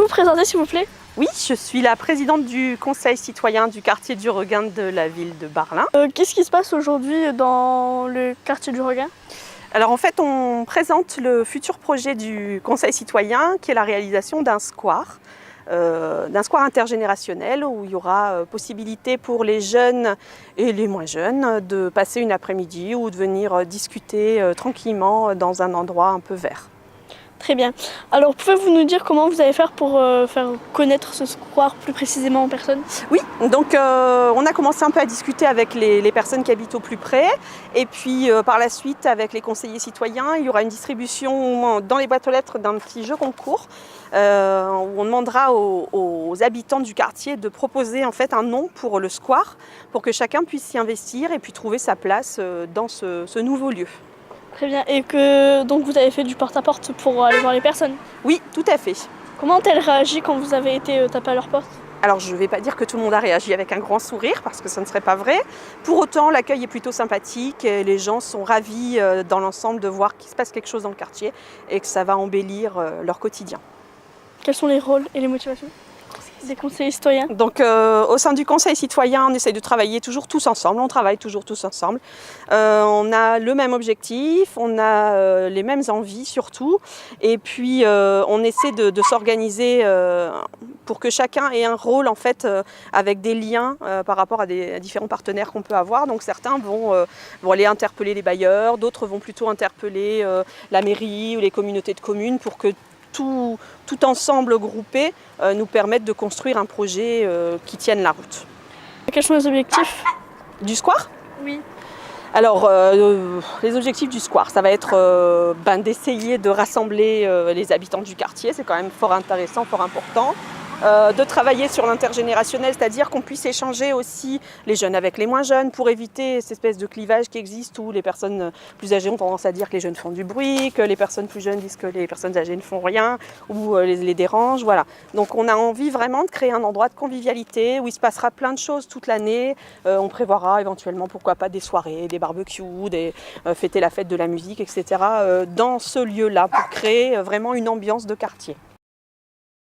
vous présenter s'il vous plaît? Oui, je suis la présidente du conseil citoyen du quartier du Regain de la ville de Bar-Lin. Qu'est-ce qui se passe aujourd'hui dans le quartier du Regain? Alors en fait, on présente le futur projet du conseil citoyen qui est la réalisation d'un square intergénérationnel où il y aura possibilité pour les jeunes et les moins jeunes de passer une après-midi ou de venir discuter tranquillement dans un endroit un peu vert. Très bien. Alors pouvez-vous nous dire comment vous allez faire pour faire connaître ce square plus précisément en personne? Oui, donc on a commencé un peu à discuter avec les personnes qui habitent au plus près et puis par la suite avec les conseillers citoyens, il y aura une distribution dans les boîtes aux lettres d'un petit jeu concours où on demandera aux habitants du quartier de proposer en fait un nom pour le square pour que chacun puisse s'y investir et puis trouver sa place dans ce nouveau lieu. Très bien. Et que donc vous avez fait du porte-à-porte pour aller voir les personnes? Oui, tout à fait. Comment ont-elles réagi quand vous avez été taper à leur porte? Alors je ne vais pas dire que tout le monde a réagi avec un grand sourire parce que ça ne serait pas vrai. Pour autant, l'accueil est plutôt sympathique et les gens sont ravis dans l'ensemble de voir qu'il se passe quelque chose dans le quartier et que ça va embellir leur quotidien. Quels sont les rôles et les motivations des conseillers citoyens? Donc au sein du conseil citoyen, on essaie de travailler toujours tous ensemble, on travaille toujours tous ensemble. On a le même objectif, on a les mêmes envies surtout, et puis on essaie de s'organiser pour que chacun ait un rôle en fait avec des liens par rapport à différents partenaires qu'on peut avoir. Donc certains vont aller interpeller les bailleurs, d'autres vont plutôt interpeller la mairie ou les communautés de communes pour que tout ensemble groupé nous permettent de construire un projet qui tienne la route. Quels sont les objectifs du square? Oui. Alors, les objectifs du square, ça va être d'essayer de rassembler les habitants du quartier, c'est quand même fort intéressant, fort important. De travailler sur l'intergénérationnel, c'est-à-dire qu'on puisse échanger aussi les jeunes avec les moins jeunes pour éviter cette espèce de clivage qui existe où les personnes plus âgées ont tendance à dire que les jeunes font du bruit, que les personnes plus jeunes disent que les personnes âgées ne font rien ou les dérangent. Voilà. Donc on a envie vraiment de créer un endroit de convivialité où il se passera plein de choses toute l'année. On prévoira éventuellement, pourquoi pas, des soirées, des barbecues, fêter la fête de la musique, etc. Dans ce lieu-là pour créer vraiment une ambiance de quartier.